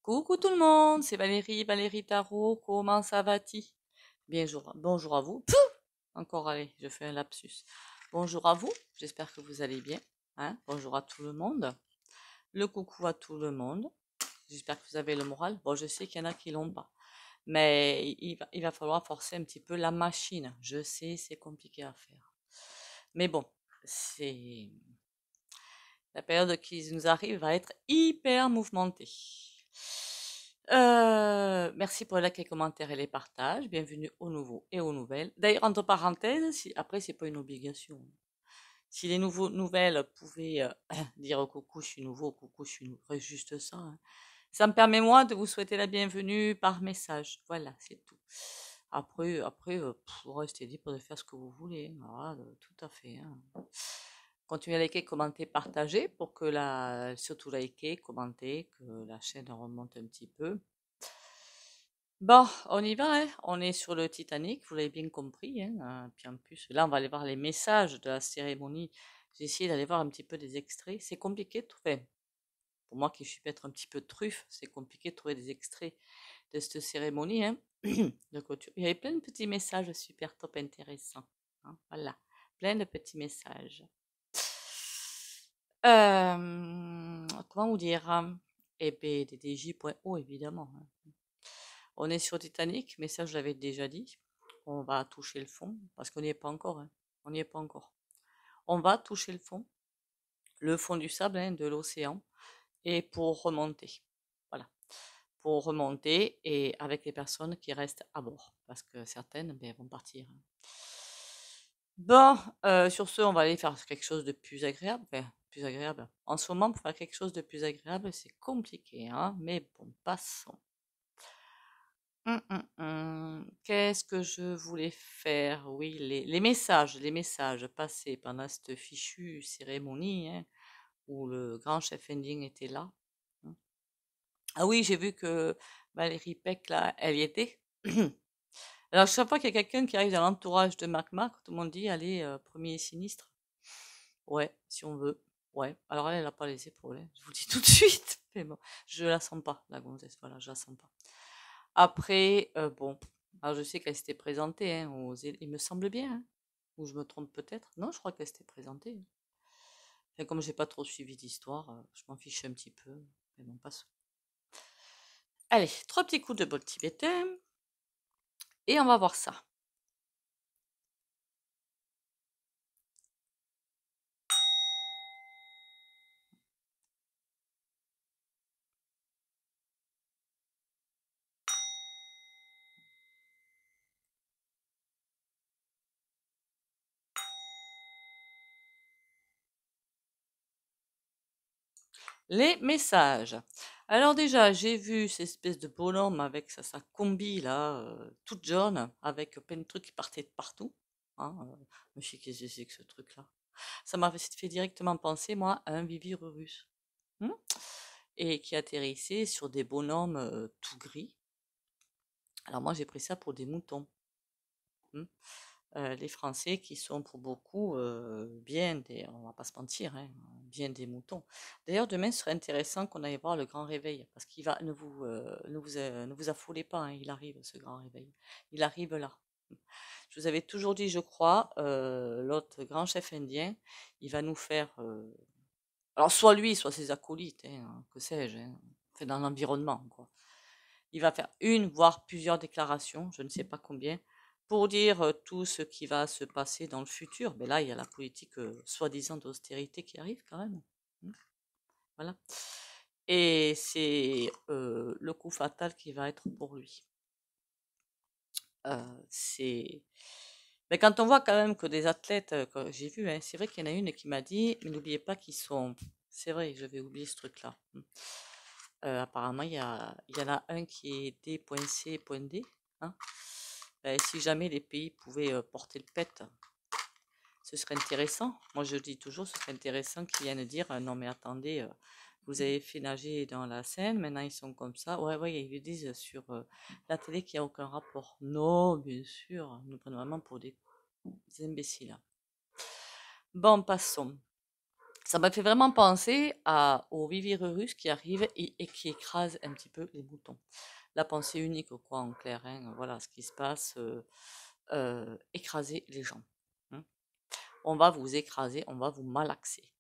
Coucou tout le monde, c'est Valérie, Valérie Tarot, comment ça va-t-il? Bonjour à vous. Pouh. Encore, allez, je fais un lapsus. Bonjour à vous, j'espère que vous allez bien. Hein? Bonjour à tout le monde. Le coucou à tout le monde. J'espère que vous avez le moral. Bon, je sais qu'il y en a qui l'ont pas. Mais il va falloir forcer un petit peu la machine. Je sais, c'est compliqué à faire. Mais bon, c'est la période qui nous arrive va être hyper mouvementée. Merci pour les likes, les commentaires et les partages. Bienvenue aux nouveaux et aux nouvelles. D'ailleurs, entre parenthèses, après, c'est pas une obligation. Si les nouvelles pouvaient dire coucou, je suis nouveau, coucou, je suis nouveau, juste ça. Hein. Ça me permet, moi, de vous souhaiter la bienvenue par message. Voilà, c'est tout. Après, vous restez libre de faire ce que vous voulez. Voilà, tout à fait. Hein. Continuez à liker, commenter, partager pour que surtout liker, commenter, que la chaîne remonte un petit peu. Bon, on y va, hein. On est sur le Titanic, vous l'avez bien compris. Hein. Puis en plus, là, on va aller voir les messages de la cérémonie. J'ai essayé d'aller voir un petit peu des extraits. C'est compliqué de trouver. Pour moi qui suis peut-être un petit peu truffe, c'est compliqué de trouver des extraits de cette cérémonie hein, de clôture. Il y avait plein de petits messages super top intéressants. Hein. Voilà, plein de petits messages. Comment vous dire Et puis DDJ.O évidemment. Hein. On est sur Titanic, mais ça je l'avais déjà dit. On va toucher le fond, parce qu'on n'y est pas encore. Hein. On n'y est pas encore. On va toucher le fond du sable, hein, de l'océan, et pour remonter. Voilà. Pour remonter et avec les personnes qui restent à bord, parce que certaines vont partir. Hein. Bon, sur ce, on va aller faire quelque chose de plus agréable. Enfin, plus agréable. En ce moment, pour faire quelque chose de plus agréable, c'est compliqué, hein, mais bon, passons. Qu'est-ce que je voulais faire? Oui, les messages passés pendant cette fichue cérémonie, hein, où le grand chef Indien était là. Hein. Ah oui, j'ai vu que Valérie Peck, là, elle y était. Alors, chaque fois qu'il y a quelqu'un qui arrive dans l'entourage de Mac, tout le monde dit, allez, premier sinistre. Ouais, si on veut. Ouais, alors elle n'a pas les épaules, hein, je vous le dis tout de suite. Mais bon, je la sens pas, la gonzesse, voilà, je la sens pas. Après, bon, alors je sais qu'elle s'était présentée, hein, il me semble bien, hein, ou je me trompe peut-être. Non, je crois qu'elle s'était présentée. Hein. Enfin, comme j'ai pas trop suivi d'histoire, je m'en fiche un petit peu. Mais bon, passe. Allez, 3 petits coups de bol tibétain, et on va voir ça. Les messages. Alors déjà, j'ai vu cette espèce de bonhomme avec sa combi là, toute jaune, avec plein de trucs qui partaient de partout. Hein, je me suis dit, qu'est-ce que c'est que ce truc-là? Ça m'a fait directement penser, moi, à un Vivirurus. Hmm. Et qui atterrissait sur des bonhommes tout gris. Alors moi, j'ai pris ça pour des moutons. Hmm. Les Français qui sont pour beaucoup bien des, on va pas se mentir, hein, bien des moutons. D'ailleurs, demain, ce serait intéressant qu'on aille voir le grand réveil, parce qu'il va, ne vous affolez pas, hein, il arrive ce grand réveil. Il arrive là. Je vous avais toujours dit, je crois, l'autre grand chef indien, il va nous faire, alors soit lui, soit ses acolytes, hein, que sais-je, hein, enfin, dans l'environnement, quoi. Il va faire une, voire plusieurs déclarations, je ne sais pas combien, pour dire tout ce qui va se passer dans le futur. Mais là, il y a la politique soi-disant d'austérité qui arrive quand même. Hein. Voilà. Et c'est le coup fatal qui va être pour lui. C'est. Mais quand on voit quand même que des athlètes, que j'ai vu, hein, c'est vrai qu'il y en a une qui m'a dit, mais n'oubliez pas qu'ils sont. C'est vrai, je vais oublier ce truc-là. Apparemment, il y en a un qui est D.C.D. Hein. Si jamais les pays pouvaient porter le pet, ce serait intéressant. Moi, je dis toujours, ce serait intéressant qu'ils viennent dire non, mais attendez, vous avez fait nager dans la Seine, maintenant ils sont comme ça. Ouais, ouais, ils le disent sur la télé qu'il n'y a aucun rapport. Non, bien sûr, ils nous prennent vraiment pour des imbéciles. Bon, passons. Ça m'a fait vraiment penser au Vivirus qui arrive et qui écrase un petit peu les boutons. La pensée unique, quoi, en clair, hein, voilà ce qui se passe, écraser les gens. Hein. On va vous écraser, on va vous malaxer.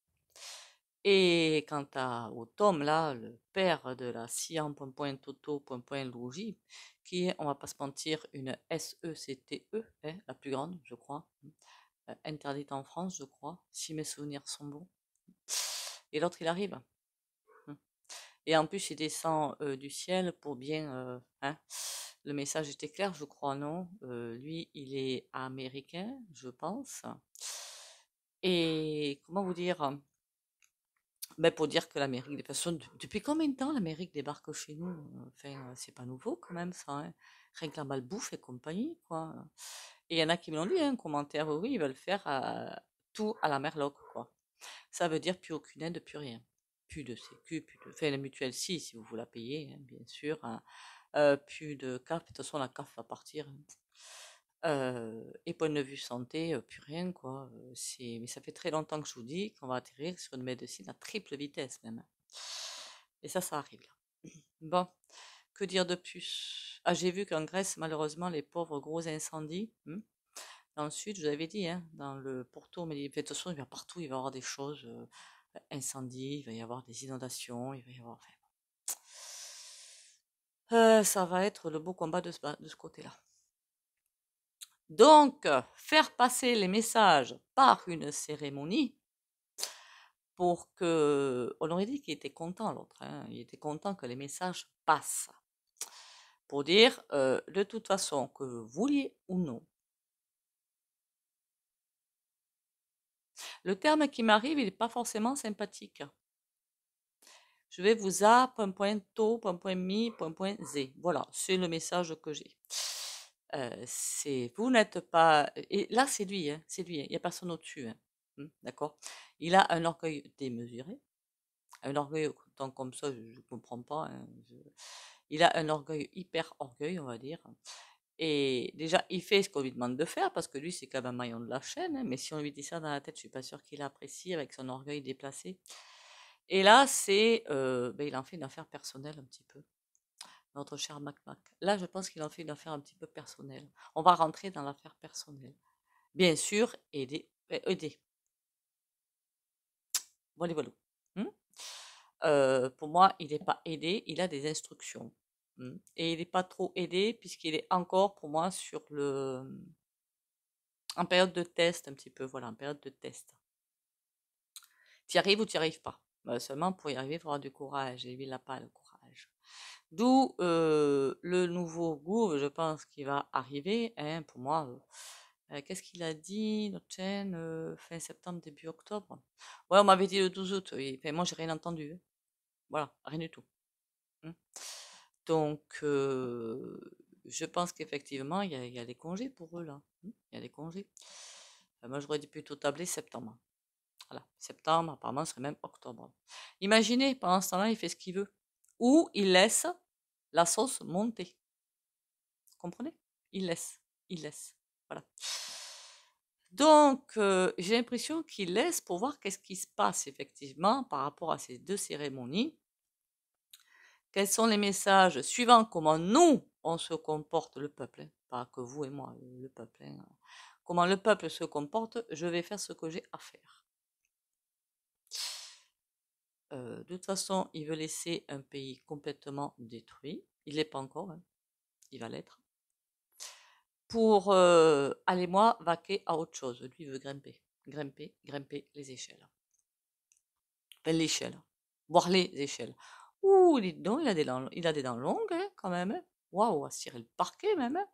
Et quant au Tom, là, le père de la Sian, Toto, Logie, qui est, on va pas se mentir, une SECTE, hein, la plus grande, je crois, interdite en France, je crois, si mes souvenirs sont bons. Et l'autre, il arrive. Et en plus, il descend du ciel pour bien. Hein, le message était clair, je crois, non? Lui, il est américain, je pense. Et comment vous dire? Ben, pour dire que l'Amérique, de toute façon, depuis combien de temps l'Amérique débarque chez nous? Enfin, c'est pas nouveau quand même, ça. Hein. Rien que la malbouffe et compagnie, quoi. Et il y en a qui me l'ont dit, hein, commentaire, oui, ils veulent faire tout à la Merloc, quoi. Ça veut dire plus aucune aide, plus rien. Plus de sécu, plus de... Enfin, la mutuelle, si vous la payez, hein, bien sûr. Hein. Plus de CAF, de toute façon, la CAF va partir. Hein. Et point de vue santé, plus rien, quoi. Mais ça fait très longtemps que je vous dis qu'on va atterrir sur une médecine à triple vitesse, même. Et ça arrive, là. Bon, que dire de plus? Ah, j'ai vu qu'en Grèce, malheureusement, les pauvres gros incendies, dans le sud, je vous avais dit, hein, dans le Porto, mais de toute façon, il va partout, il va y avoir des choses, incendies, il va y avoir des inondations, il va y avoir... Enfin, ça va être le beau combat de ce côté-là. Donc, faire passer les messages par une cérémonie pour que... On aurait dit qu'il était content, l'autre. Hein, il était content que les messages passent. Pour dire, de toute façon, que vous vouliez ou non. Le terme qui m'arrive, il n'est pas forcément sympathique. Je vais vous a, to, mi, z. Voilà, c'est le message que j'ai. C'est vous n'êtes pas. Et là, c'est lui, hein, c'est lui. Il n'y a personne au-dessus. Hein, d'accord. Il a un orgueil démesuré. Un orgueil tant comme ça, je ne comprends pas. Hein, il a un orgueil hyper orgueil, on va dire. Et déjà, il fait ce qu'on lui demande de faire parce que lui, c'est quand même un maillon de la chaîne. Hein, mais si on lui dit ça dans la tête, je suis pas sûre qu'il apprécie avec son orgueil déplacé. Et là, il en fait une affaire personnelle un petit peu, notre cher Mac. Là, je pense qu'il en fait une affaire un petit peu personnelle. On va rentrer dans l'affaire personnelle. Bien sûr, aider. Voilà, voilà. Pour moi, il n'est pas aidé, il a des instructions. Et il n'est pas trop aidé puisqu'il est encore, pour moi, en période de test un petit peu. Voilà, en période de test. Tu y arrives ou tu n'y arrives pas. Seulement, pour y arriver, il faudra du courage. Et lui, il n'a pas le courage. D'où le nouveau goût, je pense, qui va arriver. Hein, pour moi, qu'est-ce qu'il a dit, notre chaîne, fin septembre, début octobre? Ouais, on m'avait dit le 12 août. Oui. Enfin, moi, j'ai rien entendu. Hein. Voilà, rien du tout. Donc, je pense qu'effectivement, il y a des congés pour eux, là. Il y a des congés. Moi, j'aurais dit plutôt tabler septembre. Voilà, septembre, apparemment, ce serait même octobre. Imaginez, pendant ce temps-là, il fait ce qu'il veut. Ou il laisse la sauce monter. Vous comprenez? Il laisse. Voilà. Donc, j'ai l'impression qu'il laisse pour voir qu'est-ce qui se passe effectivement par rapport à ces deux cérémonies. Quels sont les messages suivants? Comment nous, on se comporte, le peuple, hein, pas que vous et moi, le peuple. Hein. Comment le peuple se comporte, je vais faire ce que j'ai à faire. De toute façon, il veut laisser un pays complètement détruit. Il l'est pas encore, hein. Il va l'être. Pour aller, moi, vaquer à autre chose. Lui, il veut grimper. Grimper les échelles. Enfin, l'échelle. Voir les échelles. Ouh, dis donc, il a des dents longues, hein, quand même. Hein. Waouh, à cirer le parquet, même. Hein.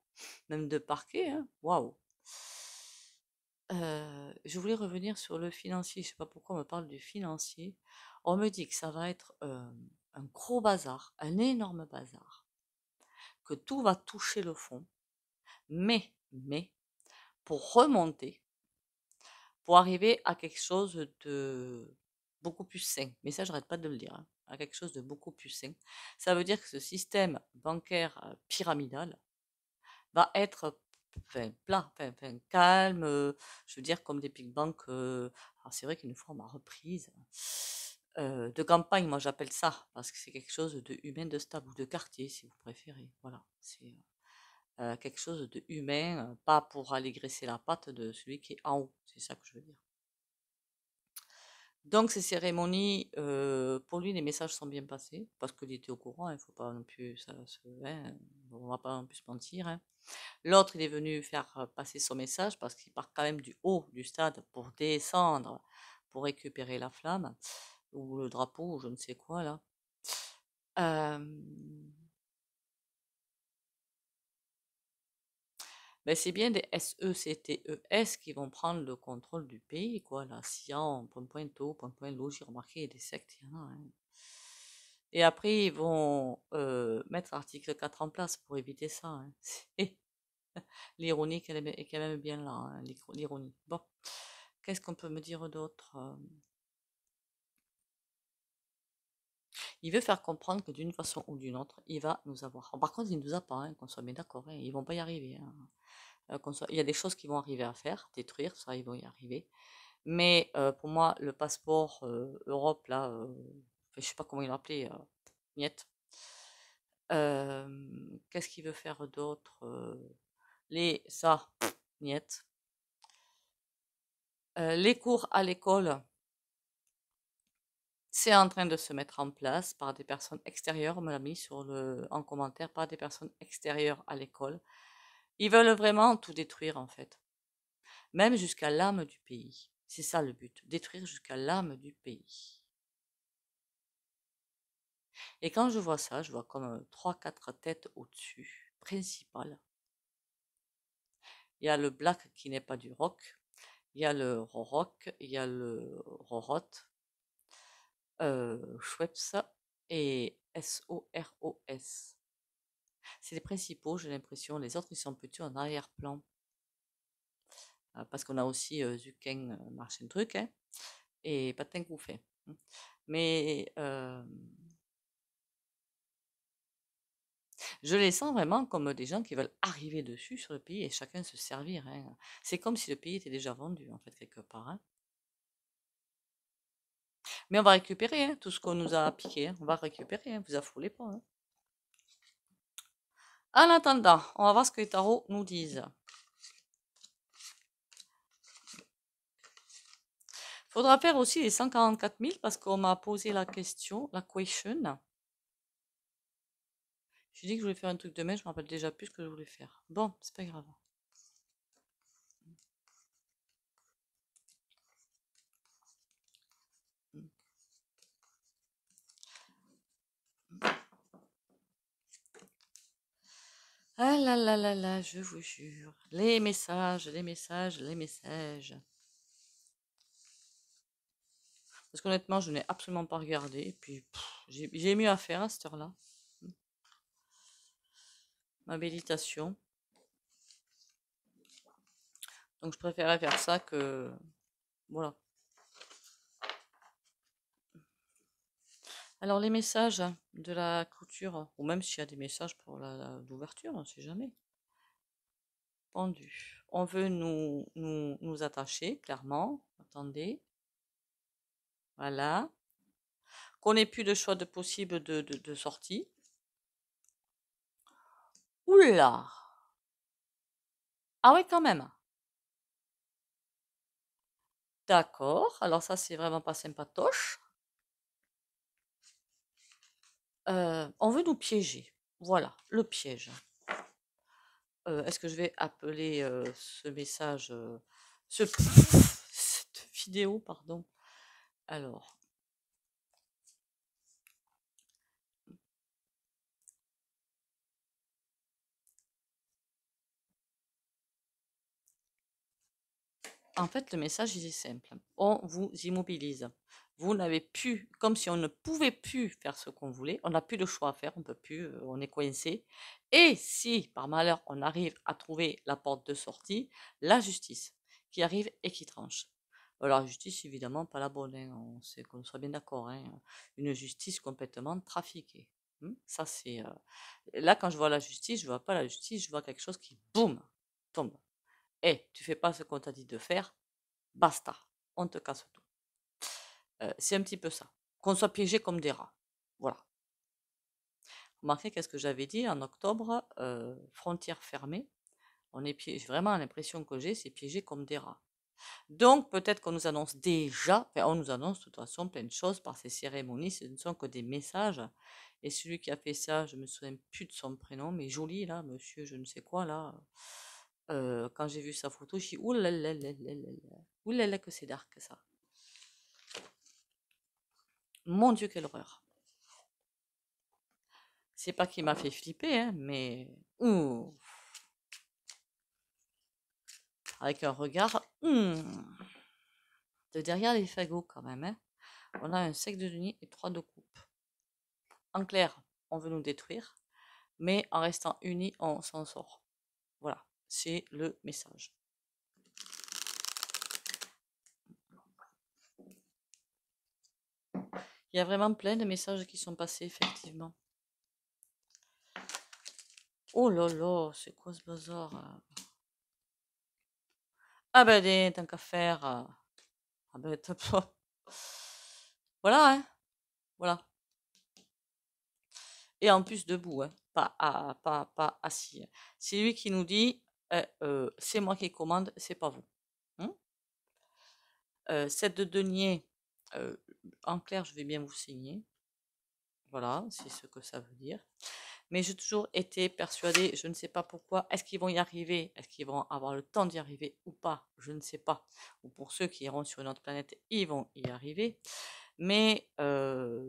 Même de parquet, hein. Waouh. Je voulais revenir sur le financier. Je sais pas pourquoi on me parle du financier. On me dit que ça va être un gros bazar, un énorme bazar, que tout va toucher le fond. Mais, pour remonter, pour arriver à quelque chose de beaucoup plus sain. Mais ça, j'arrête pas de le dire, hein, à quelque chose de beaucoup plus sain. Ça veut dire que ce système bancaire pyramidal va être enfin, plat, enfin, calme, je veux dire comme des big banks. Alors c'est vrai qu'une fois on m'a reprise de campagne, moi j'appelle ça, parce que c'est quelque chose de humain, de stable, ou de quartier si vous préférez. Voilà, c'est quelque chose de humain, pas pour aller graisser la patte de celui qui est en haut, c'est ça que je veux dire. Donc ces cérémonies, pour lui les messages sont bien passés, parce qu'il était au courant, il faut pas non plus, hein, on va pas non plus se mentir, hein. L'autre, il est venu faire passer son message parce qu'il part quand même du haut du stade pour descendre, pour récupérer la flamme, ou le drapeau, ou je ne sais quoi là. Euh, ben c'est bien des SECTES qui vont prendre le contrôle du pays, quoi. Là, Sian, Pointe-Pointeau, Pointe-Pointe-Lo, j'ai remarqué, il y a des sectes, il y en a, hein. Et après, ils vont mettre l'article 4 en place pour éviter ça, hein. L'ironie est quand même bien là, hein, l'ironie. Bon, qu'est-ce qu'on peut me dire d'autre? Il veut faire comprendre que d'une façon ou d'une autre, il va nous avoir. Par contre, il ne nous a pas, hein, qu'on soit bien d'accord, hein, ils vont pas y arriver, hein. Il y a des choses qui vont arriver à faire, détruire, ça, ils vont y arriver. Mais pour moi, le passeport Europe, là, enfin, je sais pas comment il l'appelait, Niet. Qu'est-ce qu'il veut faire d'autre? Ça, Niet. Les cours à l'école, c'est en train de se mettre en place par des personnes extérieures, on me l'a mis en commentaire, par des personnes extérieures à l'école. Ils veulent vraiment tout détruire en fait, même jusqu'à l'âme du pays. C'est ça le but, détruire jusqu'à l'âme du pays. Et quand je vois ça, je vois comme 3-4 têtes au-dessus, principales. Il y a le black qui n'est pas du rock, il y a le rock, il y a le rorot, Schweppes et SOROS. C'est les principaux, j'ai l'impression. Les autres, ils sont plutôt en arrière-plan. Parce qu'on a aussi Zucken, machin truc, hein, et Patin Gouffin. Mais je les sens vraiment comme des gens qui veulent arriver dessus sur le pays et chacun se servir, hein. C'est comme si le pays était déjà vendu, en fait, quelque part, hein. Mais on va récupérer, hein, tout ce qu'on nous a piqué, hein. On va récupérer, hein, vous affolez pas, hein. En attendant, on va voir ce que les tarots nous disent. Faudra faire aussi les 144 000 parce qu'on m'a posé la question, la question. J'ai dit que je voulais faire un truc demain, je me rappelle déjà plus ce que je voulais faire. Bon, c'est pas grave. Ah là là là là, je vous jure. Les messages, les messages, les messages. Parce qu'honnêtement, je n'ai absolument pas regardé. Et puis, j'ai mieux à faire à cette heure-là. Ma méditation. Donc, je préférais faire ça que... Voilà. Alors, les messages de la clôture, ou même s'il y a des messages pour l'ouverture, on ne sait jamais. Pendu. On veut nous attacher, clairement. Attendez. Voilà. Qu'on n'ait plus de choix de possible de sortie. Oula! Ah ouais, quand même. D'accord. Alors ça, c'est vraiment pas sympatoche. On veut nous piéger. Voilà, le piège. Est-ce que je vais appeler ce message, cette vidéo, pardon. Alors, en fait, le message, il est simple. On vous immobilise. Vous n'avez plus, comme si on ne pouvait plus faire ce qu'on voulait, on n'a plus de choix à faire, on peut plus, on est coincé. Et si, par malheur, on arrive à trouver la porte de sortie, la justice qui arrive et qui tranche. Alors, la justice, évidemment, pas la bonne, hein, qu'on soit bien d'accord, hein, une justice complètement trafiquée. Ça, c'est. Là, quand je vois la justice, je vois pas la justice, je vois quelque chose qui, boum! tombe. Et tu fais pas ce qu'on t'a dit de faire, basta, on te casse tout. C'est un petit peu ça. Qu'on soit piégé comme des rats. Voilà. Remarquez qu'est-ce que j'avais dit en octobre, frontières fermées. On est piégé, vraiment l'impression que j'ai, c'est piégé comme des rats. Donc peut-être qu'on nous annonce déjà, enfin, on nous annonce de toute façon plein de choses par ces cérémonies, ce ne sont que des messages. Et celui qui a fait ça, je me souviens plus de son prénom, mais joli là, monsieur je ne sais quoi là. Quand j'ai vu sa photo, je dis oulala, oulala que c'est dark ça. Mon Dieu, quelle horreur. C'est pas qu'il m'a fait flipper, hein, mais ouh, avec un regard de derrière les fagots quand même. Hein. On a un sec de nuit et 3 de coupe. En clair, on veut nous détruire, mais en restant unis, on s'en sort. Voilà, c'est le message. Il y a vraiment plein de messages qui sont passés, effectivement. Oh là là, c'est quoi ce bazar? Ah ben, tant qu'à faire. Ah ben, top. Voilà, hein. Voilà. Et en plus debout, hein. Pas assis. Hein. C'est lui qui nous dit, c'est moi qui commande, c'est pas vous. 7 de denier, en clair, je vais bien vous signer. Voilà, c'est ce que ça veut dire. Mais j'ai toujours été persuadée, je ne sais pas pourquoi, est-ce qu'ils vont y arriver? Est-ce qu'ils vont avoir le temps d'y arriver ou pas? Je ne sais pas. Ou pour ceux qui iront sur une autre planète, ils vont y arriver. Mais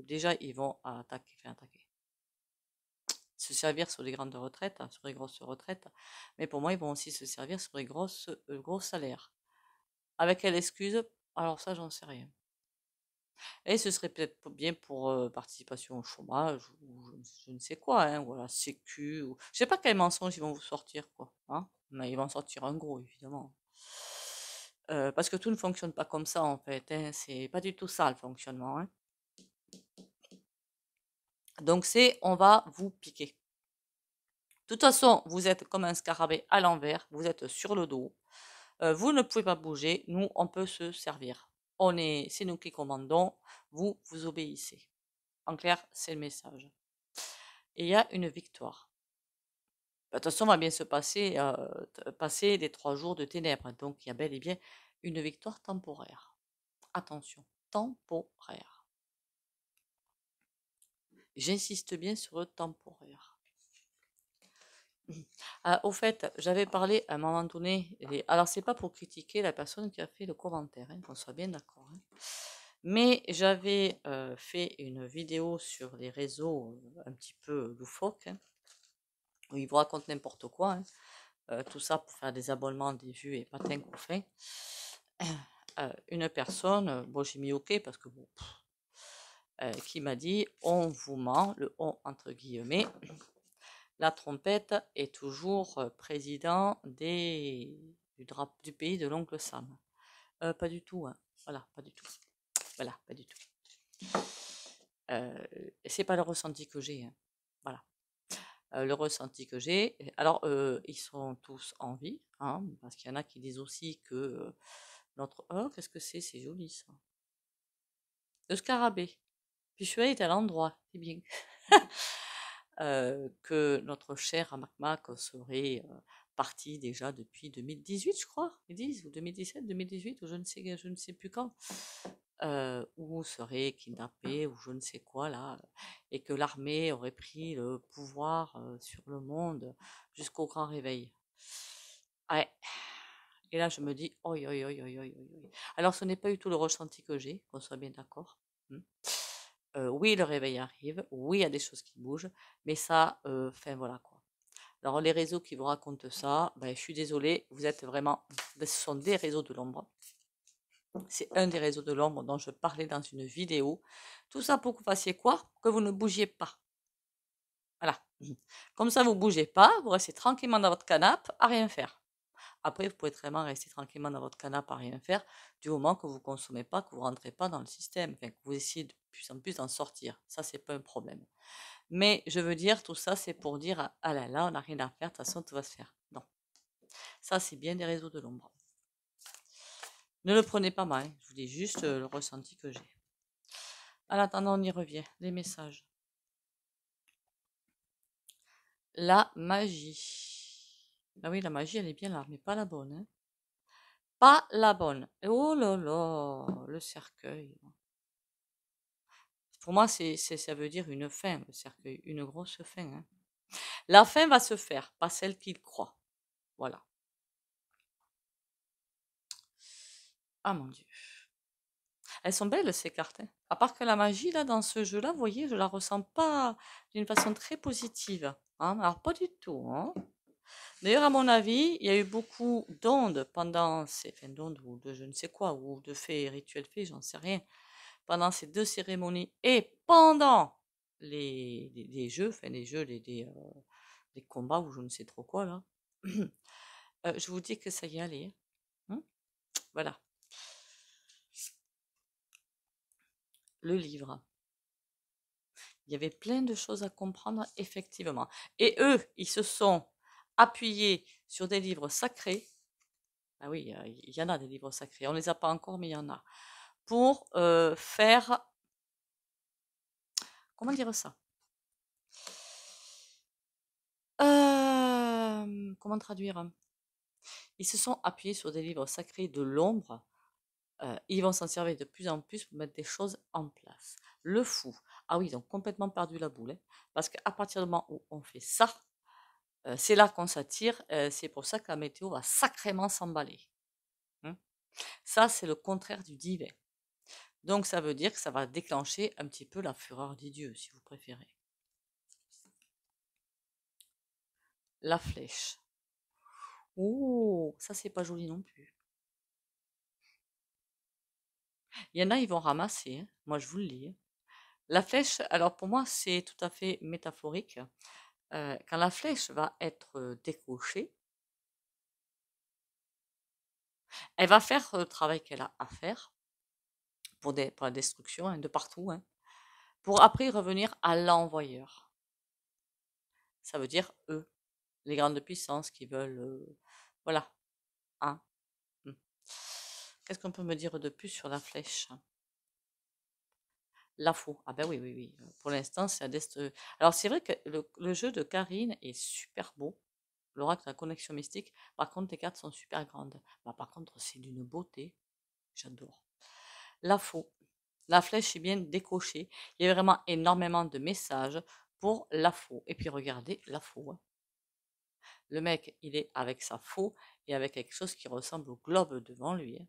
déjà, ils vont attaquer, se servir sur les grandes retraites, hein, sur les grosses retraites. Mais pour moi, ils vont aussi se servir sur les gros salaires. Avec quelle excuse? Alors ça, j'en sais rien. Et ce serait peut-être bien pour participation au chômage ou je ne sais quoi, hein, voilà, sécu. Ou... Je sais pas quel mensonge ils vont vous sortir, quoi. Hein, mais ils vont sortir un gros, évidemment. Parce que tout ne fonctionne pas comme ça, en fait. Hein, c'est pas du tout ça, le fonctionnement. Hein. Donc c'est, on va vous piquer. De toute façon, vous êtes comme un scarabée à l'envers, vous êtes sur le dos. Vous ne pouvez pas bouger, nous, on peut se servir. C'est nous qui commandons, vous, vous obéissez. En clair, c'est le message. Et il y a une victoire. De toute façon, on va bien se passer les 3 jours de ténèbres. Donc, il y a bel et bien une victoire temporaire. Attention, temporaire. J'insiste bien sur le temporaire. Au fait, j'avais parlé à un moment donné, alors c'est pas pour critiquer la personne qui a fait le commentaire, hein, qu'on soit bien d'accord. Hein. Mais j'avais fait une vidéo sur les réseaux un petit peu loufoques, hein, où ils vous racontent n'importe quoi. Hein. Tout ça pour faire des abonnements, des vues et patin qu'on fait. Une personne, bon j'ai mis OK parce que bon, qui m'a dit on vous ment, le on entre guillemets. La trompette est toujours président du pays de l'oncle Sam. Pas du tout, hein. Voilà, pas du tout. Voilà, pas du tout. C'est pas le ressenti que j'ai. Hein. Voilà. Le ressenti que j'ai. Alors, ils sont tous en vie, hein, parce qu'il y en a qui disent aussi que notre... Oh, qu'est-ce que c'est? C'est joli, ça. Le scarabée. Puis celui-là est à l'endroit, c'est bien. Que notre cher Makmak serait parti déjà depuis 2018, je crois, ils disent, ou 2017, 2018, ou je ne sais plus quand, ou serait kidnappé, ou je ne sais quoi, là, et que l'armée aurait pris le pouvoir sur le monde jusqu'au grand réveil. Ouais. Et là, je me dis, oi, oi, oi, oi, oi, oi. Alors, ce n'est pas du tout le ressenti que j'ai, qu'on soit bien d'accord. Oui, le réveil arrive, oui, il y a des choses qui bougent, mais ça, enfin voilà quoi. Alors les réseaux qui vous racontent ça, ben, je suis désolée, vous êtes vraiment, ce sont des réseaux de l'ombre. C'est un des réseaux de l'ombre dont je parlais dans une vidéo. Tout ça pour que vous fassiez quoi? Que vous ne bougiez pas. Voilà. Comme ça, vous ne bougez pas, vous restez tranquillement dans votre canapé à rien faire. Après, vous pouvez vraiment rester tranquillement dans votre canapé à rien faire, du moment que vous ne consommez pas, que vous ne rentrez pas dans le système, enfin, que vous essayez de plus en plus d'en sortir. Ça, c'est pas un problème. Mais je veux dire, tout ça, c'est pour dire, ah là là, on n'a rien à faire, de toute façon, tout va se faire. Non. Ça, c'est bien des réseaux de l'ombre. Ne le prenez pas mal, je vous dis juste le ressenti que j'ai. En attendant, on y revient. Les messages. La magie. Ah oui, la magie, elle est bien là, mais pas la bonne. Hein. Pas la bonne. Oh là là, le cercueil. Pour moi, ça veut dire une fin, le cercueil, une grosse fin. Hein. La fin va se faire, pas celle qu'il croit. Voilà. Ah mon Dieu. Elles sont belles ces cartes. Hein. À part que la magie, là, dans ce jeu-là, vous voyez, je la ressens pas d'une façon très positive. Hein. Alors, pas du tout. Hein. D'ailleurs, à mon avis, il y a eu beaucoup d'ondes pendant ces fins d'ondes ou de je ne sais quoi, ou de faits rituels faits, j'en sais rien, pendant ces deux cérémonies et pendant les jeux, enfin les jeux, les combats ou je ne sais trop quoi là. Je vous dis que ça y est, allez. Hein. Voilà. Le livre. Il y avait plein de choses à comprendre, effectivement. Et eux, ils se sont appuyés sur des livres sacrés. Ah oui, il y en a des livres sacrés. On ne les a pas encore, mais il y en a. Pour faire... Comment dire ça? Comment traduire? Ils se sont appuyés sur des livres sacrés de l'ombre. Ils vont s'en servir de plus en plus pour mettre des choses en place. Le fou. Ah oui, ils ont complètement perdu la boule. Hein, parce qu'à partir du moment où on fait ça, c'est là qu'on s'attire. C'est pour ça que la météo va sacrément s'emballer. Hein. Ça, c'est le contraire du divin. Donc, ça veut dire que ça va déclencher un petit peu la fureur des dieux, si vous préférez. La flèche. Oh, ça, c'est pas joli non plus. Il y en a, ils vont ramasser. Hein. Moi, je vous le dis. Hein. La flèche, alors pour moi, c'est tout à fait métaphorique. Quand la flèche va être décochée, elle va faire le travail qu'elle a à faire pour la destruction hein, de partout, hein, pour après revenir à l'envoyeur. Ça veut dire eux, les grandes puissances qui veulent... voilà. Hein. Qu'est-ce qu'on peut me dire de plus sur la flèche? La faux. Ah ben oui, oui, oui. Pour l'instant, c'est alors c'est vrai que le jeu de Karine est super beau. L'oracle de la connexion mystique. Par contre, les cartes sont super grandes. Bah, par contre, c'est d'une beauté. J'adore. La faux. La flèche est bien décochée. Il y a vraiment énormément de messages pour la faux. Et puis regardez la faux. Hein. Le mec, il est avec sa faux et avec quelque chose qui ressemble au globe devant lui. Hein.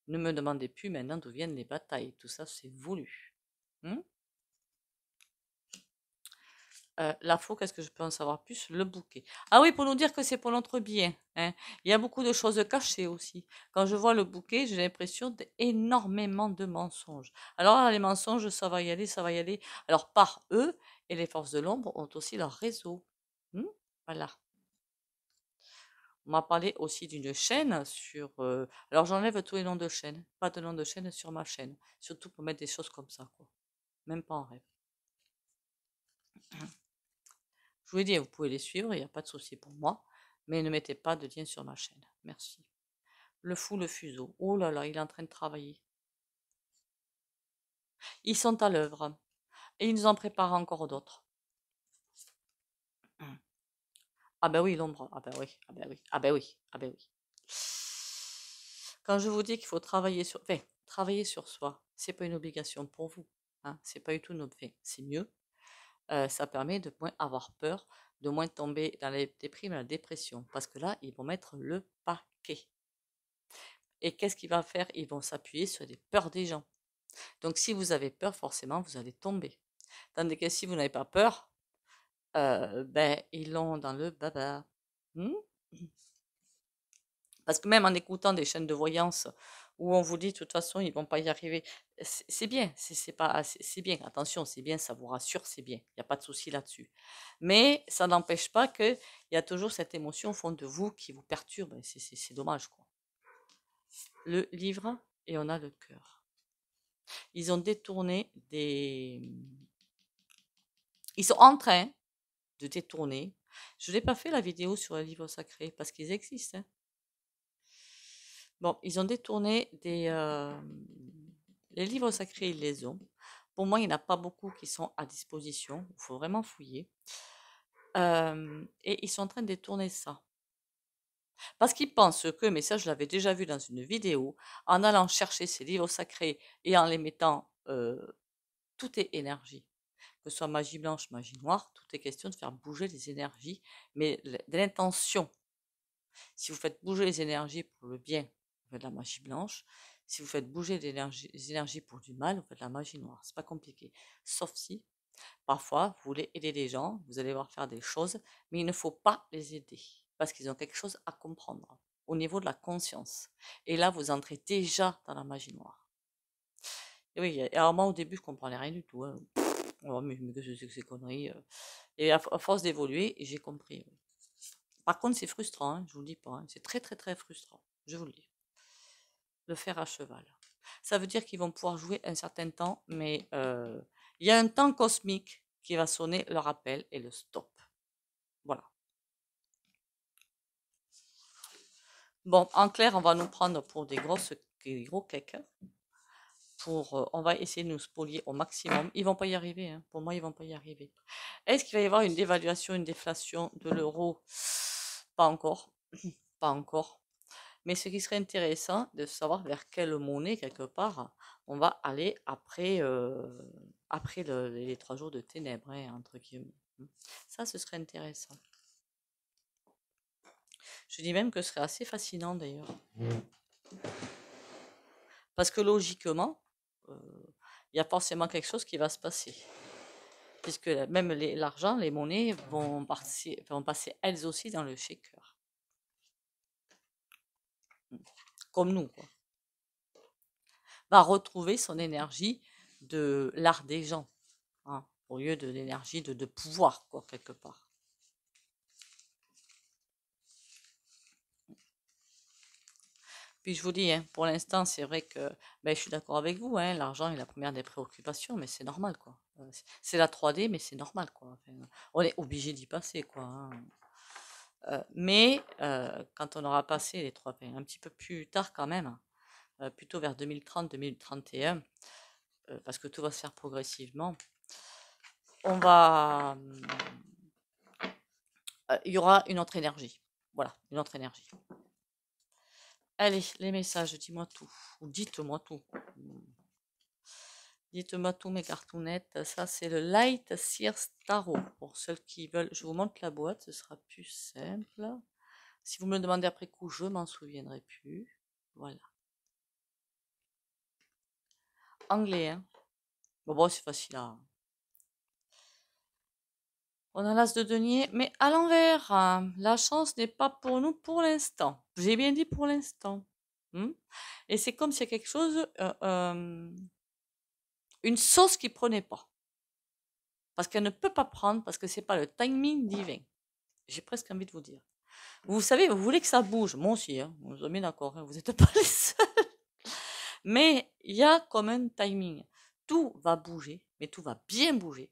Ne me demandez plus maintenant d'où viennent les batailles. Tout ça, c'est voulu. La faux, qu'est-ce que je peux en savoir plus? Le bouquet. Ah oui, pour nous dire que c'est pour notre bien. Hein. Il y a beaucoup de choses cachées aussi. Quand je vois le bouquet, j'ai l'impression d'énormément de mensonges. Alors là, les mensonges, ça va y aller, ça va y aller. Alors par eux, et les forces de l'ombre ont aussi leur réseau. Voilà. On m'a parlé aussi d'une chaîne sur... alors j'enlève tous les noms de chaînes. Pas de nom de chaîne sur ma chaîne. Surtout pour mettre des choses comme ça, quoi. Même pas en rêve. Je vous ai dit, vous pouvez les suivre, il n'y a pas de souci pour moi, mais ne mettez pas de lien sur ma chaîne. Merci. Le fou, le fuseau. Oh là là, il est en train de travailler. Ils sont à l'œuvre. Et ils nous en préparent encore d'autres. Ah ben oui, l'ombre. Ah ben oui, ah ben oui, ah ben oui, ah ben oui. Quand je vous dis qu'il faut travailler sur... Enfin, travailler sur soi, c'est pas une obligation pour vous. Hein, c'est pas du tout notre fait. C'est mieux. Ça permet de moins avoir peur, de moins tomber dans les déprimes et la dépression. Parce que là, ils vont mettre le paquet. Et qu'est-ce qu'il va faire? Ils vont s'appuyer sur les peurs des gens. Donc si vous avez peur, forcément, vous allez tomber. Tandis que si vous n'avez pas peur, ben, ils l'ont dans le baba. Parce que même en écoutant des chaînes de voyance où on vous dit de toute façon ils vont pas y arriver, c'est bien, c'est bien. Attention, c'est bien, ça vous rassure, c'est bien. Il n'y a pas de souci là-dessus. Mais ça n'empêche pas qu'il y a toujours cette émotion au fond de vous qui vous perturbe. C'est dommage, quoi. Le livre et on a le cœur. Ils ont détourné des... Ils sont en train de détourner Je n'ai pas fait la vidéo sur les livres sacrés parce qu'ils existent, hein. Bon, ils ont détourné les livres sacrés, ils les ont. Pour moi, il n'y en a pas beaucoup qui sont à disposition. Il faut vraiment fouiller. Et ils sont en train de détourner ça. Parce qu'ils pensent que, mais ça je l'avais déjà vu dans une vidéo, en allant chercher ces livres sacrés et en les mettant, tout est énergie. Que ce soit magie blanche, magie noire, tout est question de faire bouger les énergies, mais de l'intention. Si vous faites bouger les énergies pour le bien, vous faites de la magie blanche. Si vous faites bouger les énergies pour du mal, vous faites de la magie noire. C'est pas compliqué. Sauf si, parfois, vous voulez aider les gens, vous allez voir faire des choses, mais il ne faut pas les aider parce qu'ils ont quelque chose à comprendre au niveau de la conscience. Et là, vous entrez déjà dans la magie noire. Et oui, alors moi au début, je comprenais rien du tout, hein. Oh, mais qu'est-ce que c'est que ces conneries? Et à force d'évoluer, j'ai compris. Oui. Par contre, c'est frustrant, hein, je vous le dis pas, hein, c'est très très très frustrant, je vous le dis. Le faire à cheval. Ça veut dire qu'ils vont pouvoir jouer un certain temps, mais il y a un temps cosmique qui va sonner leur appel et le stop. Voilà. Bon, en clair, on va nous prendre pour des gros cakes. On va essayer de nous spolier au maximum. Ils vont pas y arriver, hein. Pour moi, ils vont pas y arriver. Est-ce qu'il va y avoir une dévaluation, une déflation de l'euro? Pas encore. Pas encore. Mais ce qui serait intéressant de savoir vers quelle monnaie, quelque part, on va aller après les 3 jours de ténèbres, hein, entre guillemets. Ça, ce serait intéressant. Je dis même que ce serait assez fascinant d'ailleurs. Parce que logiquement, il y a forcément quelque chose qui va se passer. Puisque même l'argent, les monnaies vont passer elles aussi dans le shaker. Comme nous, quoi. Va retrouver son énergie de l'art des gens, hein, au lieu de l'énergie de pouvoir, quoi, quelque part. Puis je vous dis, hein, pour l'instant, c'est vrai que je suis d'accord avec vous, hein, l'argent est la première des préoccupations, mais c'est normal, quoi. C'est la 3D, mais c'est normal, quoi. Enfin, on est obligé d'y passer, quoi, hein. Mais quand on aura passé les 3, enfin, un petit peu plus tard quand même, plutôt vers 2030-2031, parce que tout va se faire progressivement, il y aura une autre énergie. Voilà, une autre énergie. Allez, les messages, dis-moi tout. Ou dites-moi tout. Dites-moi tout, mes cartounettes. Ça, c'est le Light Sears Tarot. Pour ceux qui veulent, je vous montre la boîte, ce sera plus simple. Si vous me le demandez après coup, je m'en souviendrai plus. Voilà. Anglais, hein. Bon, c'est facile à... On a l'as de denier, mais à l'envers, hein. La chance n'est pas pour nous pour l'instant. J'ai bien dit pour l'instant. Et c'est comme s'il y a quelque chose, une sauce qui prenait pas. Parce qu'elle ne peut pas prendre, parce que c'est pas le timing divin. J'ai presque envie de vous dire. Vous savez, vous voulez que ça bouge. Moi aussi, hein. Nous sommes bien d'accord, hein. Vous n'êtes pas les seuls. Mais il y a comme un timing. Tout va bouger, mais tout va bien bouger.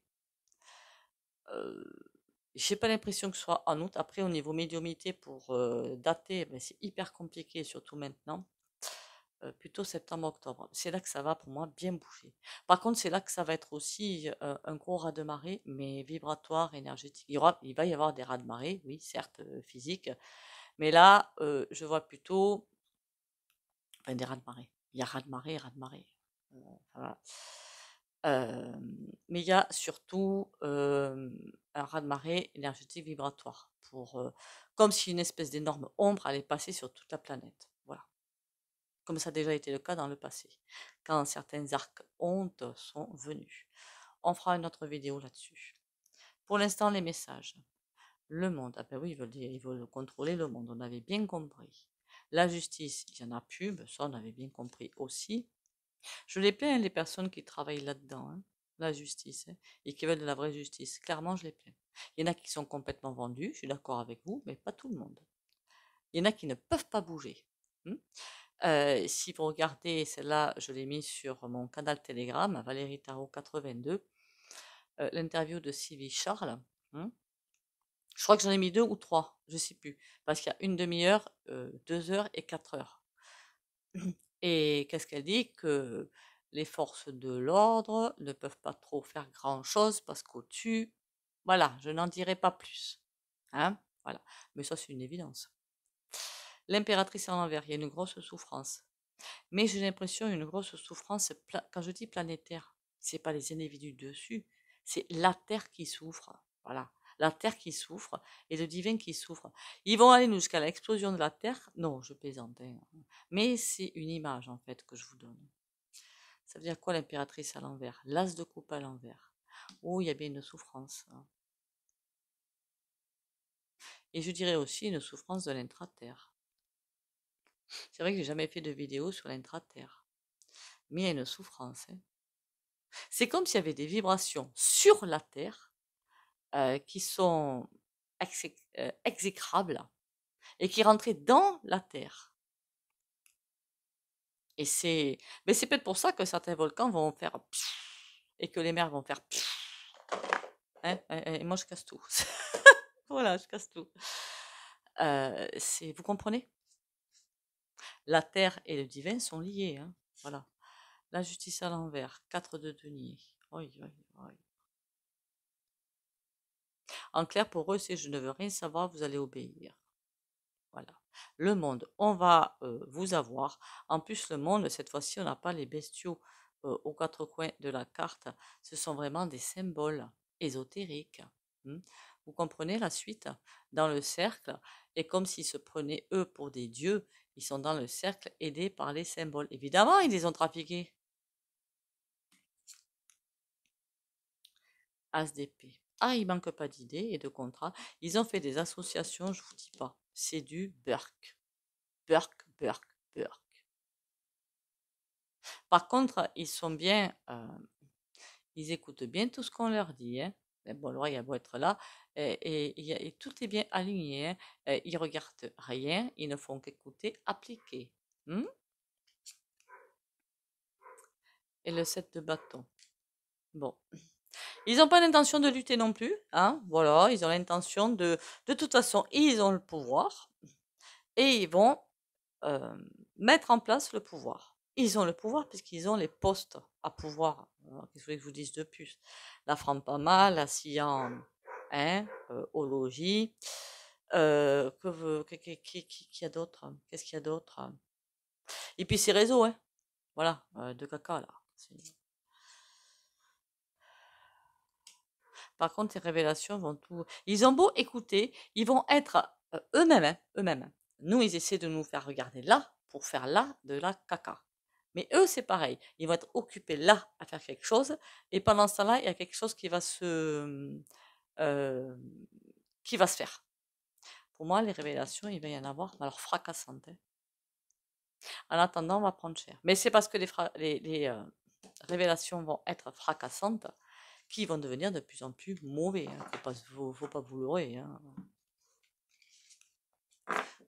J'ai pas l'impression que ce soit en août. Après, au niveau médiumité, pour dater, c'est hyper compliqué, surtout maintenant. Plutôt septembre-octobre. C'est là que ça va pour moi bien bouger. Par contre, c'est là que ça va être aussi un gros raz-de-marée, mais vibratoire, énergétique. Il va y avoir des raz-de-marée, oui, certes, physiques, mais là, je vois plutôt enfin, des raz-de-marée. Il y a raz-de-marée et raz-de-marée. Voilà. Mais il y a surtout un raz-de-marée énergétique vibratoire, comme si une espèce d'énorme ombre allait passer sur toute la planète. Voilà. Comme ça a déjà été le cas dans le passé, quand certains arcs-ontes sont venus. On fera une autre vidéo là-dessus. Pour l'instant, les messages. Le monde, ah ben oui, ils veulent contrôler le monde, on avait bien compris. La justice, il n'y en a plus, ben ça on avait bien compris aussi. Je les plains, les personnes qui travaillent là-dedans, hein, la justice, hein, et qui veulent de la vraie justice. Clairement, je les plains. Il y en a qui sont complètement vendus, je suis d'accord avec vous, mais pas tout le monde. Il y en a qui ne peuvent pas bouger. Si vous regardez, celle-là, je l'ai mis sur mon canal Telegram, Valérie Tarot 82, l'interview de Sylvie Charles. Je crois que j'en ai mis 2 ou 3, je sais plus. Parce qu'il y a une demi-heure, 2 heures et 4 heures. Et qu'est-ce qu'elle dit? Que les forces de l'ordre ne peuvent pas trop faire grand-chose parce qu'au-dessus, voilà, je n'en dirai pas plus. Hein? Voilà. Mais ça, c'est une évidence. L'impératrice à l'envers, il y a une grosse souffrance. Mais j'ai l'impression une grosse souffrance, quand je dis planétaire, c'est pas les individus dessus, c'est la Terre qui souffre. Voilà. La Terre qui souffre et le divin qui souffre. Ils vont aller jusqu'à l'explosion de la Terre. Non, je plaisante, hein. Mais c'est une image, en fait, que je vous donne. Ça veut dire quoi l'impératrice à l'envers? L'as de coupe à l'envers. Oh, il y a bien une souffrance, hein. Et je dirais aussi une souffrance de l'intra-terre. C'est vrai que j'ai jamais fait de vidéo sur l'intra-terre. Mais il y a une souffrance, hein. C'est comme s'il y avait des vibrations sur la Terre qui sont exécrables et qui rentraient dans la Terre. Et mais c'est peut-être pour ça que certains volcans vont faire et que les mers vont faire hein, et moi je casse tout. Voilà, je casse tout. Vous comprenez? La Terre et le divin sont liés, hein. Voilà. La justice à l'envers, 4 de denier. Oi, oi, oi. En clair, pour eux, c'est je ne veux rien savoir, vous allez obéir. Voilà. Le monde, on va vous avoir. En plus, le monde, cette fois-ci, on n'a pas les bestiaux aux quatre coins de la carte. Ce sont vraiment des symboles ésotériques. Hmm. Vous comprenez la suite? Dans le cercle, et comme s'ils se prenaient eux pour des dieux, ils sont dans le cercle aidés par les symboles. Évidemment, ils les ont trafiqués. As d'épée. Ah, il manque pas d'idées et de contrats. Ils ont fait des associations, je vous dis pas. C'est du burk. Burk, burk, burk. Par contre, ils écoutent bien tout ce qu'on leur dit, hein. Mais bon, le roi, il a beau être là, et tout est bien aligné, hein. Ils regardent rien, ils ne font qu'écouter, appliquer. Hmm. Et le 7 de bâton. Bon. Ils n'ont pas l'intention de lutter non plus, hein. Voilà, ils ont l'intention de toute façon, ils ont le pouvoir, et ils vont euh, mettre en place le pouvoir. Ils ont le pouvoir puisqu'ils ont les postes à pouvoir. Qu'est-ce que vous voulez que je vous dise de plus? La Franc-Pas-Mal, la science, hein, au logis. Qui a d'autre? Qu'est-ce qu'il y a d'autre? Et puis ces réseaux, hein. Voilà, de caca là. Par contre, ces révélations vont tout. Ils ont beau écouter, ils vont être eux-mêmes, hein, eux-mêmes. Nous, ils essaient de nous faire regarder là pour faire là de la caca. Mais eux, c'est pareil. Ils vont être occupés là à faire quelque chose. Et pendant ce temps-là, il y a quelque chose euh, qui va se faire. Pour moi, les révélations, il va y en avoir, mais alors fracassantes, hein. En attendant, on va prendre cher. Mais c'est parce que les révélations vont être fracassantes qui vont devenir de plus en plus mauvais, hein. Faut pas vous leurrer, hein.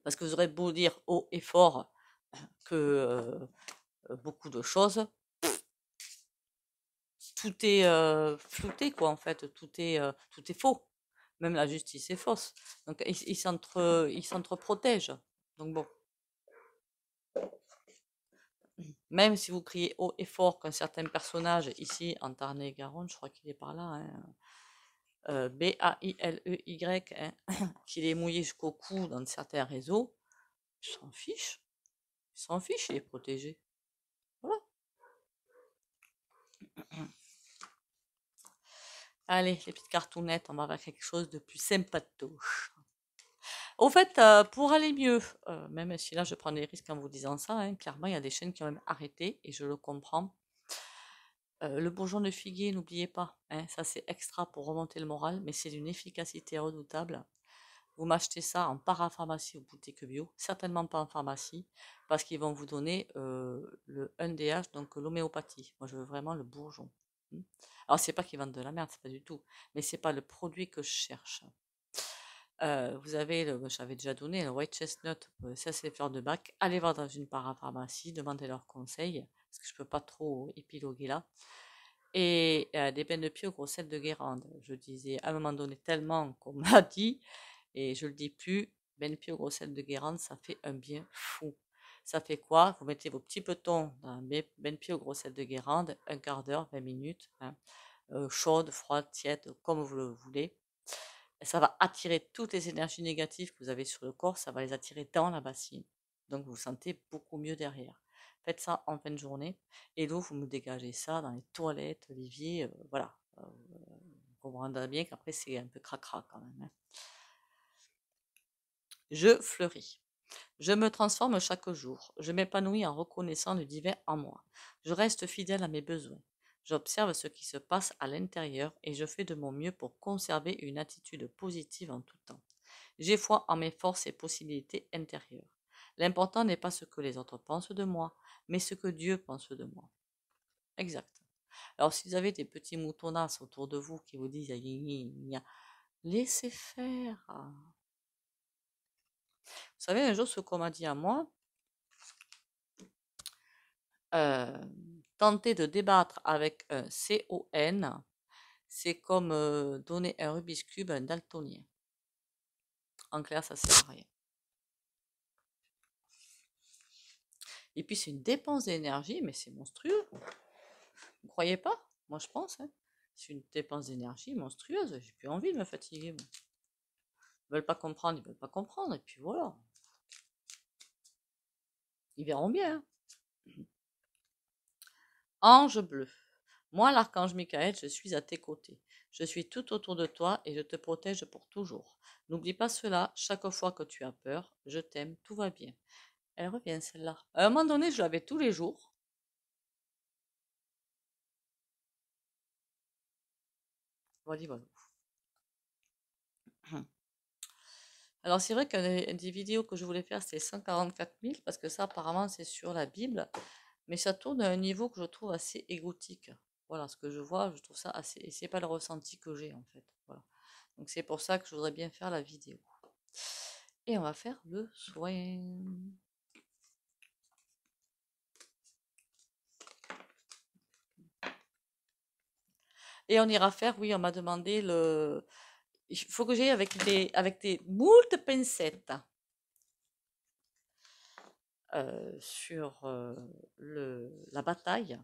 Parce que vous aurez beau dire haut et fort que beaucoup de choses, tout est flouté, quoi, en fait. Tout est faux. Même la justice est fausse. Donc, ils s'entre-protègent. Donc, bon. Même si vous criez haut et fort qu'un certain personnage, ici, en Tarn-et-Garonne, je crois qu'il est par là, hein, Bailey, hein, qu'il est mouillé jusqu'au cou dans certains réseaux, il s'en fiche. Il s'en fiche, il est protégé. Voilà. Allez, les petites cartounettes, on va faire quelque chose de plus sympatoche. Au fait, pour aller mieux, même si là je prends des risques en vous disant ça, hein, clairement il y a des chaînes qui ont même arrêté et je le comprends. Le bourgeon de figuier, n'oubliez pas, hein, ça c'est extra pour remonter le moral, mais c'est d'une efficacité redoutable. Vous m'achetez ça en parapharmacie ou boutique bio, certainement pas en pharmacie, parce qu'ils vont vous donner le 1DH, donc l'homéopathie. Moi je veux vraiment le bourgeon. Hmm. Alors c'est pas qu'ils vendent de la merde, c'est pas du tout, mais c'est pas le produit que je cherche. Vous avez, j'avais déjà donné, le white chestnut, ça c'est les fleurs de bac. Allez voir dans une parapharmacie, demandez leurs conseils, parce que je peux pas trop épiloguer là. et des bains de pied aux grosses sels de Guérande. Je disais à un moment donné tellement qu'on m'a dit, et je le dis plus, bains de pied aux grosses sels de Guérande, ça fait un bien fou. Ça fait quoi? Vous mettez vos petits petons dans un bain de pied aux grosses sels de Guérande, un quart d'heure, 20 minutes, hein, chaude, froide, tiède, comme vous le voulez. Et ça va attirer toutes les énergies négatives que vous avez sur le corps, ça va les attirer dans la bassine. Donc vous vous sentez beaucoup mieux derrière. Faites ça en fin de journée. Et l'eau, vous me dégagez ça dans les toilettes, l'évier, voilà. Vous comprendrez bien qu'après c'est un peu cracra quand même, hein. Je fleuris. Je me transforme chaque jour. Je m'épanouis en reconnaissant le divin en moi. Je reste fidèle à mes besoins. J'observe ce qui se passe à l'intérieur et je fais de mon mieux pour conserver une attitude positive en tout temps. J'ai foi en mes forces et possibilités intérieures. L'important n'est pas ce que les autres pensent de moi, mais ce que Dieu pense de moi. Exact. Alors si vous avez des petits moutonnasses autour de vous qui vous disent laissez faire. Vous savez, un jour, ce qu'on m'a dit à moi, tenter de débattre avec un CON, c'est comme donner un Rubik's Cube à un daltonien. En clair, ça sert à rien. Et puis, c'est une dépense d'énergie, mais c'est monstrueux. Vous ne croyez pas? Moi, je pense, hein. C'est une dépense d'énergie monstrueuse. J'ai plus envie de me fatiguer, moi. Ils veulent pas comprendre, ils veulent pas comprendre. Et puis voilà. Ils verront bien, hein. Ange bleu. Moi, l'archange Michael, je suis à tes côtés. Je suis tout autour de toi et je te protège pour toujours. N'oublie pas cela, chaque fois que tu as peur, je t'aime, tout va bien. Elle revient, celle-là. À un moment donné, je l'avais tous les jours. Voilà, voilà. Alors, c'est vrai qu'une des vidéos que je voulais faire, c'était 144 000, parce que ça, apparemment, c'est sur la Bible. Mais ça tourne à un niveau que je trouve assez égotique. Voilà, ce que je vois, je trouve ça assez. Et c'est pas le ressenti que j'ai, en fait. Voilà. Donc, c'est pour ça que je voudrais bien faire la vidéo. Et on va faire le soin. Et on ira faire, oui, on m'a demandé le. Il faut que j'aille avec des moultes pincettes sur la bataille.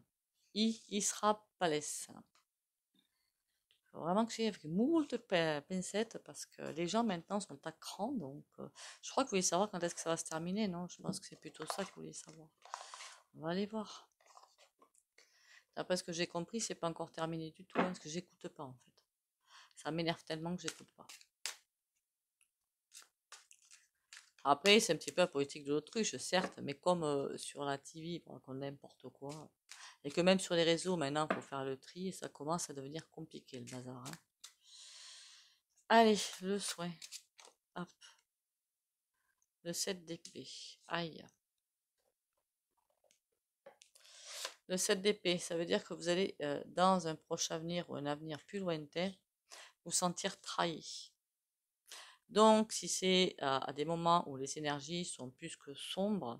Isra Palès. Il faut vraiment que j'aille avec moultes pincettes parce que les gens maintenant sont à cran. Donc, je crois que vous voulez savoir quand est-ce que ça va se terminer, non? Je pense que c'est plutôt ça que vous voulez savoir. On va aller voir. D'après ce que j'ai compris, c'est pas encore terminé du tout, hein, parce que j'écoute pas en fait. Ça m'énerve tellement que j'écoute pas. Après, c'est un petit peu la politique de l'autruche, certes, mais comme sur la TV, on raconte n'importe quoi, et que même sur les réseaux, maintenant, il faut faire le tri, et ça commence à devenir compliqué, le bazar, hein. Allez, le soin. Hop. Le 7 d'épée. Aïe. Le 7 d'épée, ça veut dire que vous allez, dans un proche avenir ou un avenir plus lointain, vous sentir trahi. Donc, si c'est à des moments où les énergies sont plus que sombres,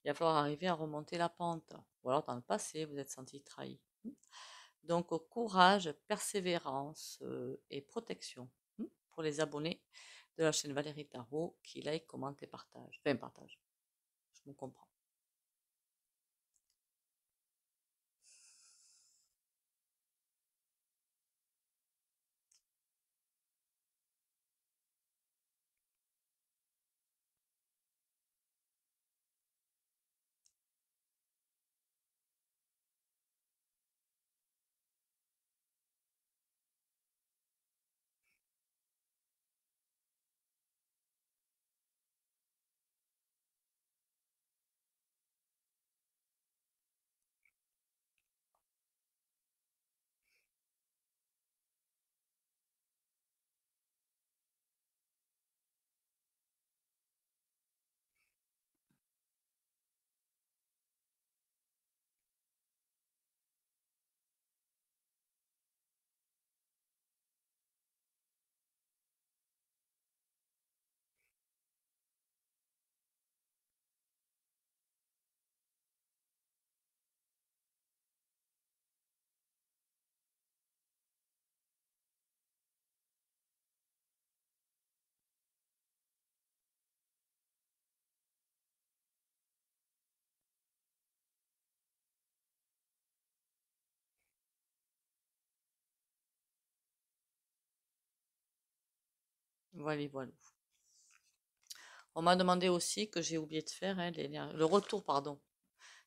il va falloir arriver à remonter la pente. Ou alors, dans le passé, vous êtes senti trahi. Donc, courage, persévérance et protection pour les abonnés de la chaîne Valérie Tarot qui like, commente et partage. Enfin, partage. Je me comprends. Voilà, voilà. On m'a demandé aussi que j'ai oublié de faire hein, le retour pardon,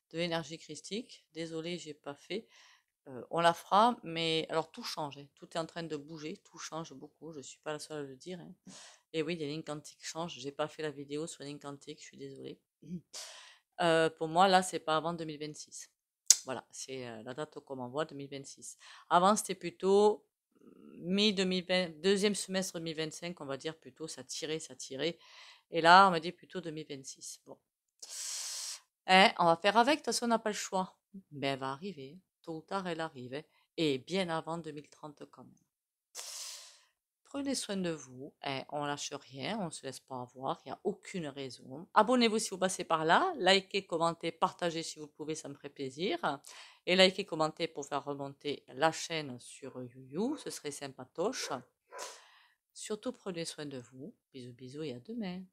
de l'énergie christique. Désolée, j'ai pas fait. On la fera, mais alors tout change, hein. Tout est en train de bouger, tout change beaucoup. Je suis pas la seule à le dire, hein. Et oui, les lignes quantiques changent. J'ai pas fait la vidéo sur les lignes quantiques, je suis désolée. Pour moi, là, c'est pas avant 2026. Voilà, c'est la date qu'on m'envoie, 2026. Avant, c'était plutôt mi-2020, deuxième semestre 2025, on va dire plutôt, ça tirait, ça tirait. Et là, on m'a dit plutôt 2026. Bon. On va faire avec, de toute façon, on n'a pas le choix. Mais elle va arriver. Tôt ou tard, elle arrive, hein. Et bien avant 2030 quand même. Prenez soin de vous. On lâche rien, on ne se laisse pas avoir. Il n'y a aucune raison. Abonnez-vous si vous passez par là. Likez, commentez, partagez si vous pouvez, ça me ferait plaisir. Et likez, commentez pour faire remonter la chaîne sur YouYou. Ce serait sympatoche. Surtout, prenez soin de vous. Bisous, bisous et à demain.